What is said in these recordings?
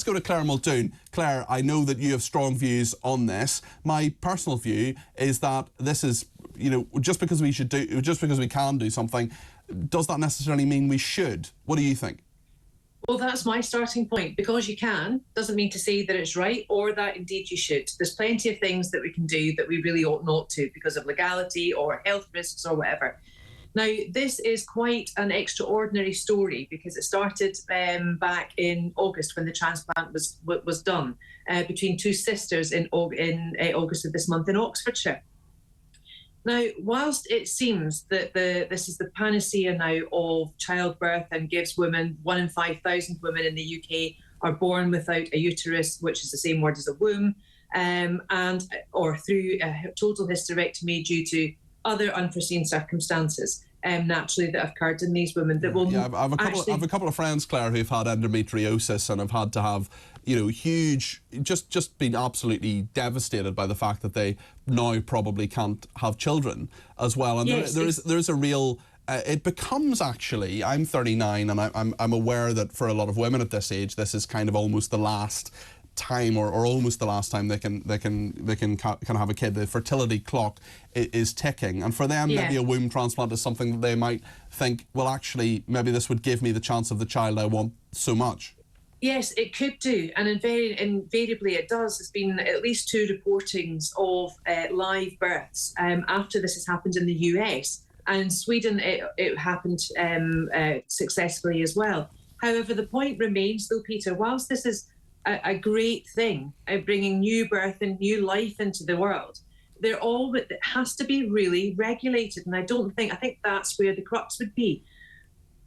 Let's go to Clare Muldoon. Clare, I know that you have strong views on this. My personal view is that this is, just because we can do something, does that necessarily mean we should? What do you think? Well, that's my starting point. Because you can doesn't mean to say that it's right or that indeed you should. There's plenty of things that we can do that we really ought not to because of legality or health risks or whatever. Now, this is quite an extraordinary story because it started back in August when the transplant was done between two sisters in August of this month in Oxfordshire. Now, whilst it seems that this is the panacea now of childbirth and gives women, 1 in 5,000 women in the UK are born without a uterus, which is the same word as a womb, or through a total hysterectomy due to other unforeseen circumstances naturally that have occurred in these women that will I have a couple of friends, Clare, who've had endometriosis and have had to have huge, just been absolutely devastated by the fact that they now probably can't have children as well. And yes, there's a real it becomes, actually, I'm 39 and I'm aware that for a lot of women at this age this is kind of almost the last time or almost the last time they can have a kid. The fertility clock is ticking, and for them maybe a womb transplant is something that they might think, well, actually maybe this would give me the chance of the child I want so much. Yes, it could do, and invariably it does. There's been at least 2 reportings of live births after this has happened in the US, and in Sweden it happened successfully as well. However, the point remains though, Peter, whilst this is a great thing, bringing new birth and new life into the world, it has to be really regulated, and I think that's where the crux would be.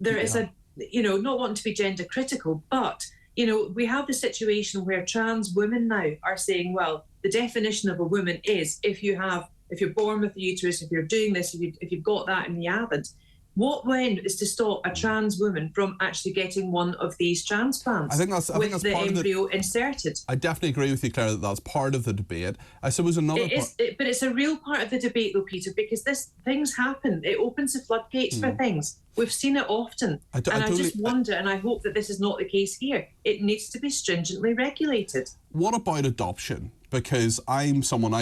There is not wanting to be gender critical, but we have the situation where trans women now are saying, well, the definition of a woman is if you're born with a uterus, if you're doing this, if you've got that and you haven't. What then is to stop a trans woman from actually getting one of these transplants? I think that's the part embryo of the, inserted. I definitely agree with you, Clare, that that's part of the debate. I suppose another but it's a real part of the debate, though, Peter, because things happen. It opens the floodgates for things. We've seen it often, I just wonder, and I hope that this is not the case here. It needs to be stringently regulated. What about adoption? Because I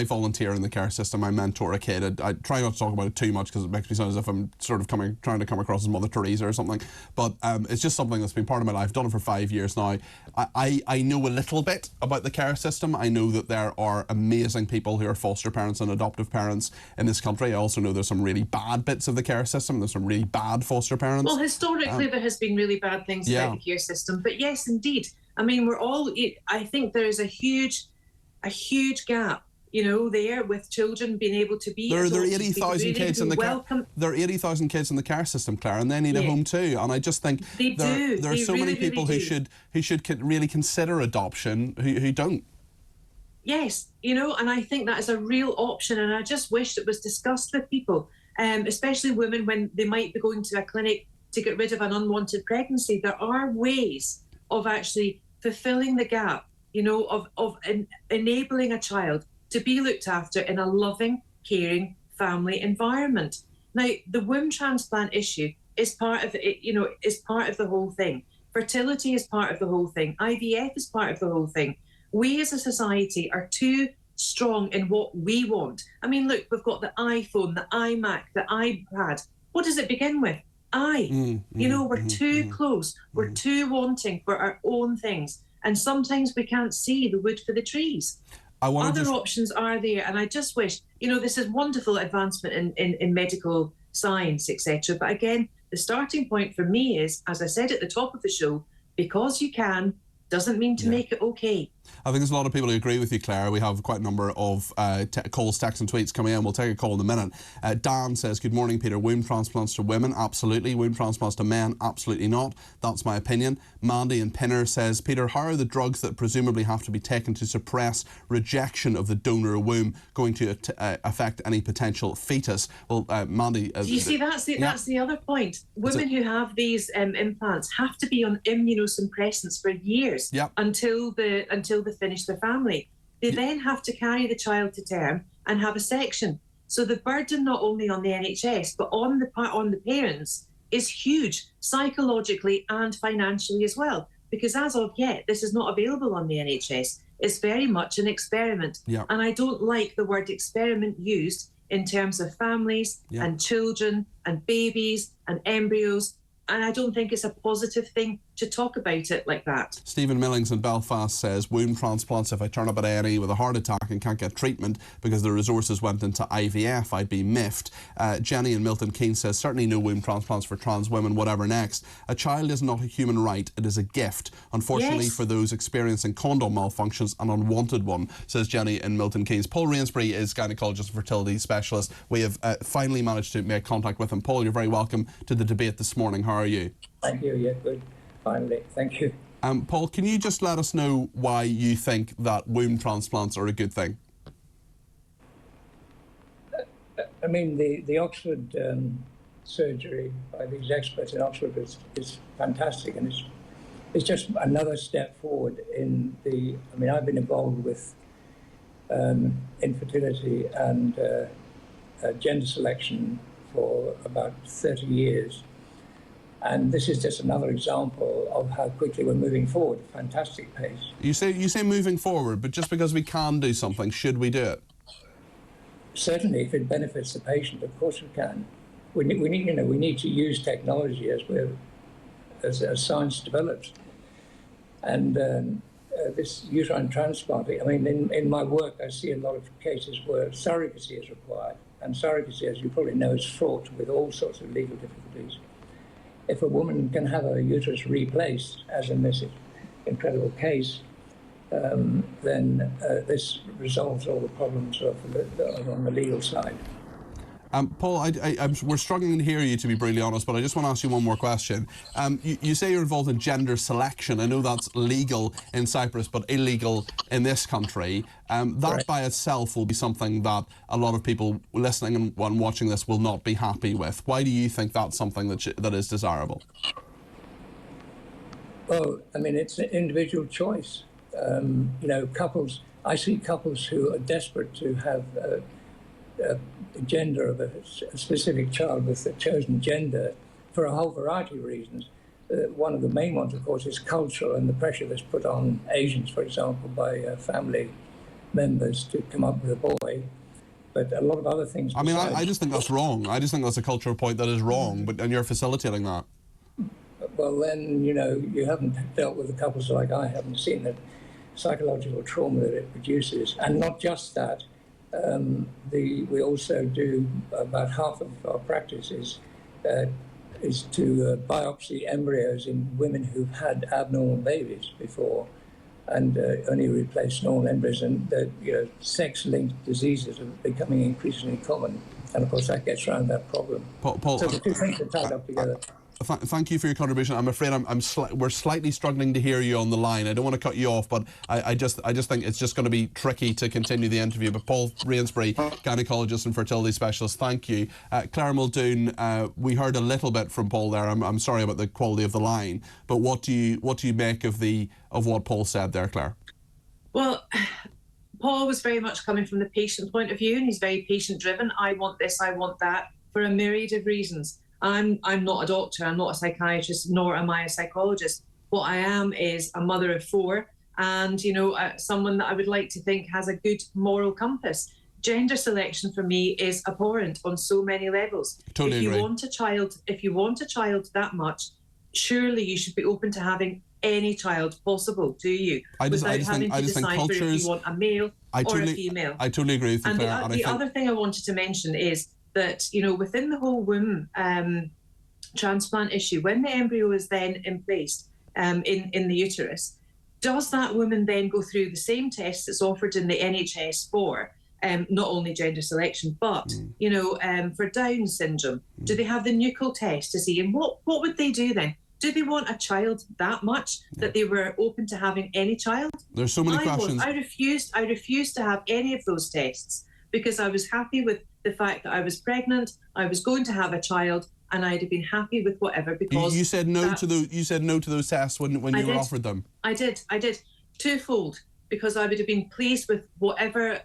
volunteer in the care system, I mentor a kid. I try not to talk about it too much because it makes me sound as if I'm sort of trying to come across as Mother Teresa or something. But it's just something that's been part of my life. I've done it for 5 years now. I know a little bit about the care system. I know that there are amazing people who are foster parents and adoptive parents in this country. I also know there's some really bad bits of the care system. There's some really bad foster parents. Well, historically there has been really bad things about the care system. But yes, indeed. I mean, I think there is a huge gap, there with children being able to be. There are 80,000 kids in the there are 80,000 kids in the care system, Clare, and they need a home too. And I just think there are so many people who should really consider adoption who don't. Yes, and I think that is a real option, and I just wish it was discussed with people, especially women when they might be going to a clinic to get rid of an unwanted pregnancy. There are ways of actually fulfilling the gap, of enabling a child to be looked after in a loving, caring family environment. Now, the womb transplant issue is part of it, is part of the whole thing. Fertility is part of the whole thing. IVF is part of the whole thing. We as a society are too strong in what we want. I mean, look, we've got the iPhone, the iMac, the iPad. What does it begin with? We're too close. We're too wanting for our own things. And sometimes we can't see the wood for the trees. Other options are there. And I just wish, this is wonderful advancement in medical science, etc. But again, the starting point for me is, as I said at the top of the show, because you can, doesn't mean to make it okay. I think there's a lot of people who agree with you, Clare. We have quite a number of calls, texts and tweets coming in. We'll take a call in a minute. Dan says, good morning, Peter. Womb transplants to women? Absolutely. Womb transplants to men? Absolutely not. That's my opinion. Mandy in Pinner says, Peter, how are the drugs that presumably have to be taken to suppress rejection of the donor womb going to affect any potential fetus? Well, Mandy... Do you see, that's the other point. Women who have these implants have to be on immunosuppressants for years until they finish their family. They then have to carry the child to term and have a section. So the burden not only on the NHS but on the parents is huge, psychologically and financially as well. because as of yet, this is not available on the NHS. It's very much an experiment. Yeah. And I don't like the word experiment used in terms of families and children and babies and embryos. And I don't think it's a positive thing to talk about it like that. Stephen Millings in Belfast says, womb transplants, if I turn up at A&E with a heart attack and can't get treatment because the resources went into IVF, I'd be miffed. Jenny in Milton Keynes says, certainly no womb transplants for trans women, whatever next. A child is not a human right, it is a gift. Unfortunately for those experiencing condom malfunctions, an unwanted one, says Jenny in Milton Keynes. Paul Rainsbury is gynecologist and fertility specialist. We have finally managed to make contact with him. Paul, you're very welcome to the debate this morning. How are you? Thank you. Yeah, good. Finally, thank you. Paul, can you just let us know why you think that womb transplants are a good thing? I mean, the Oxford surgery by these experts in Oxford is fantastic, and it's just another step forward in the. I mean, I've been involved with infertility and gender selection for about 30 years. And this is just another example of how quickly we're moving forward at a fantastic pace. You say moving forward, but just because we can do something, should we do it? Certainly, if it benefits the patient, of course we can. We need to use technology as science develops. And this uterine transplanting, I mean, in my work, I see a lot of cases where surrogacy is required. And surrogacy, as you probably know, is fraught with all sorts of legal difficulties. If a woman can have her uterus replaced, as in this incredible case, then this resolves all the problems on the legal side. Paul, we're struggling to hear you, to be brutally honest, but I just want to ask you one more question. You say you're involved in gender selection. I know that's legal in Cyprus, but illegal in this country. That by itself will be something that a lot of people listening and watching this will not be happy with. Why do you think that's something that is desirable? Well, I mean, it's an individual choice. Couples, I see couples who are desperate to have the gender of a specific child with the chosen gender for a whole variety of reasons. One of the main ones, of course, is cultural and the pressure that's put on Asians, for example, by family members to come up with a boy. But a lot of other things. I mean, I just think that's wrong. I just think that's a cultural point that is wrong, and you're facilitating that. Well, then, you haven't dealt with the couples like I haven't seen the psychological trauma that it produces. And not just that. We also do about half of our practice is to biopsy embryos in women who've had abnormal babies before and only replace normal embryos. And sex-linked diseases are becoming increasingly common. And of course that gets around that problem. Paul, so the two things are tied up together. Thank you for your contribution. I'm afraid we're slightly struggling to hear you on the line. I don't want to cut you off, but I just think it's just going to be tricky to continue the interview. But Paul Rainsbury, gynecologist and fertility specialist, thank you. Clare Muldoon, we heard a little bit from Paul there. I'm sorry about the quality of the line, but what do you make of what Paul said there, Clare? Well, Paul was very much coming from the patient point of view, and he's very patient driven. I want this, I want that, for a myriad of reasons. I'm not a doctor, I'm not a psychiatrist, nor am I a psychologist. What I am is a mother of 4 and, someone that I would like to think has a good moral compass. Gender selection for me is abhorrent on so many levels. Totally agree. If you want a child that much, surely you should be open to having any child possible, do you? I just think cultures, if you want a male or a female. I totally agree with you, Clare. And the other thing I wanted to mention is that, within the whole womb transplant issue, when the embryo is then placed in the uterus, does that woman then go through the same tests that's offered in the NHS for not only gender selection, but, for Down syndrome? Do they have the nuchal test to see? And what would they do then? Do they want a child that much that they were open to having any child? There's so many questions. I refused to have any of those tests because I was happy with the fact that I was pregnant, I was going to have a child, and I'd have been happy with whatever. Because you said no to those tests when you were offered them. I did twofold, because I would have been pleased with whatever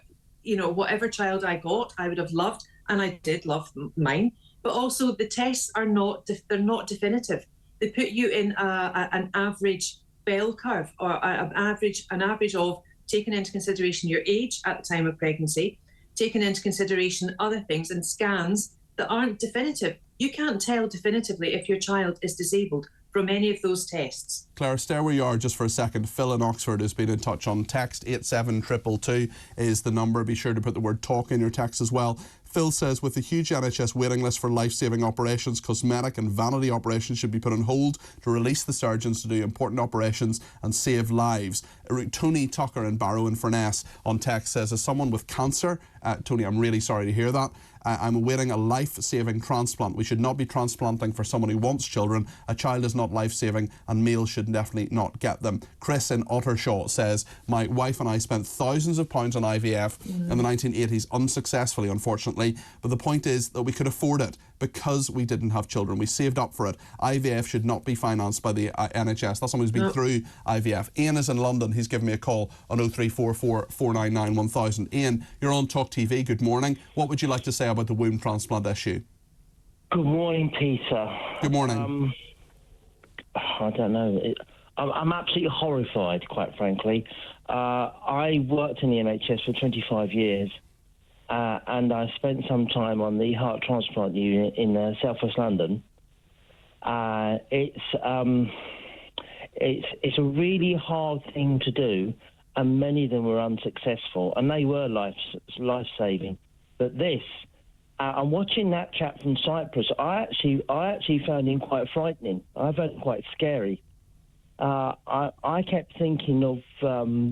child I got. I would have loved, and I did love mine. But also the tests are not definitive. They put you in an average bell curve, or an average of taking into consideration your age at the time of pregnancy, taking into consideration other things and scans that aren't definitive. You can't tell definitively if your child is disabled from any of those tests. Claire, stay where you are just for a second. Phil in Oxford has been in touch on text. 87222 is the number. Be sure to put the word talk in your text as well. Phil says, with the huge NHS waiting list for life-saving operations, cosmetic and vanity operations should be put on hold to release the surgeons to do important operations and save lives. Tony Tucker in Barrow in Furness on text says, as someone with cancer, Tony, I'm really sorry to hear that. I'm awaiting a life-saving transplant. We should not be transplanting for someone who wants children. A child is not life-saving and males should definitely not get them. Chris in Ottershaw says, my wife and I spent thousands of pounds on IVF in the 1980s, unsuccessfully, unfortunately. But the point is that we could afford it because we didn't have children. We saved up for it. IVF should not be financed by the NHS. That's someone who's been through IVF. Ian is in London. He's given me a call on 0344 499 1000. Ian, you're on talkTV. Good morning. What would you like to say about the womb transplant issue? Good morning, Peter. Good morning. I don't know. I'm absolutely horrified, quite frankly. I worked in the NHS for 25 years. And I spent some time on the heart transplant unit in South West London. It's a really hard thing to do, and many of them were unsuccessful, and they were life-saving. But this, I'm watching that chap from Cyprus. I actually found him quite frightening. I found him quite scary. I kept thinking of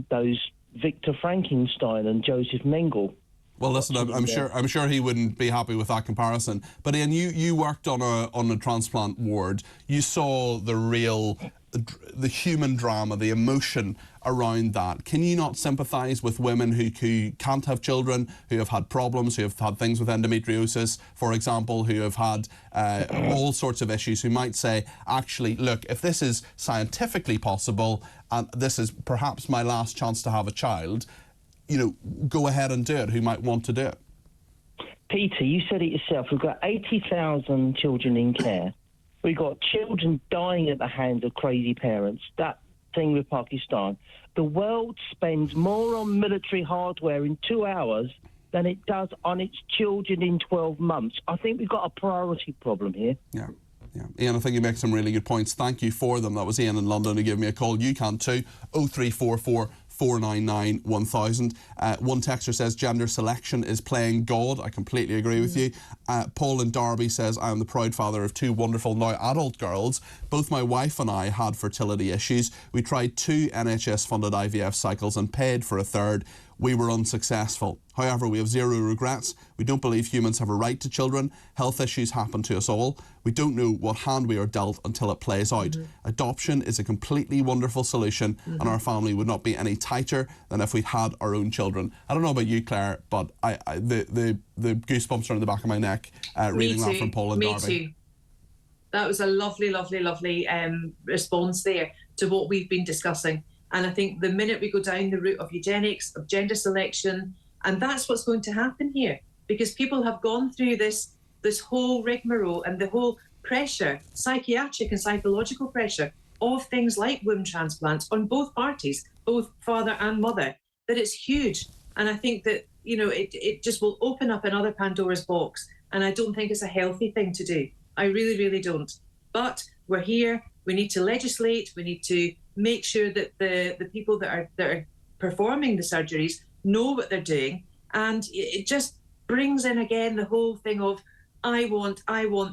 those Victor Frankenstein and Joseph Mengele. Well, listen, I'm sure he wouldn't be happy with that comparison. But Ian, you worked on a transplant ward. You saw the human drama, the emotion around that. Can you not sympathise with women who can't have children, who have had problems, who have had things with endometriosis, for example, who have had all sorts of issues, who might say, actually, look, if this is scientifically possible and this is perhaps my last chance to have a child, you know, go ahead and do it, who might want to do it? Peter, you said it yourself. We've got 80,000 children in care. We've got children dying at the hands of crazy parents. That thing with Pakistan. The world spends more on military hardware in 2 hours than it does on its children in 12 months. I think we've got a priority problem here. Yeah. Ian, I think you make some really good points. Thank you for them. That was Ian in London who gave me a call. You can too. 0344 499 1000. One texter says gender selection is playing God. I completely agree with you. Paul in Derby says, I am the proud father of two wonderful now adult girls. Both my wife and I had fertility issues. We tried 2 NHS funded IVF cycles and paid for a third. We were unsuccessful. However, we have zero regrets. We don't believe humans have a right to children. Health issues happen to us all. We don't know what hand we are dealt until it plays out. Adoption is a completely wonderful solution, and our family would not be any tighter than if we'd had our own children. I don't know about you, Claire, but the goosebumps are in the back of my neck reading that from Paul and Derby. Me too. That was a lovely, lovely, lovely response there to what we've been discussing. And I think the minute we go down the route of eugenics, of gender selection, and that's what's going to happen here, because people have gone through this whole rigmarole and the whole pressure, psychiatric and psychological pressure of things like womb transplants on both parties, both father and mother, that it's huge. And I think that, you know, it just will open up another Pandora's box. And I don't think it's a healthy thing to do. I really, really don't. But we're here. We need to legislate. We need to make sure that the people that are performing the surgeries know what they're doing. And it just brings in again the whole thing of I want,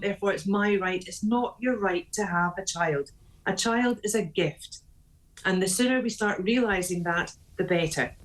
therefore it's my right. It's not your right to have a child. A child is a gift. And the sooner we start realising that, the better.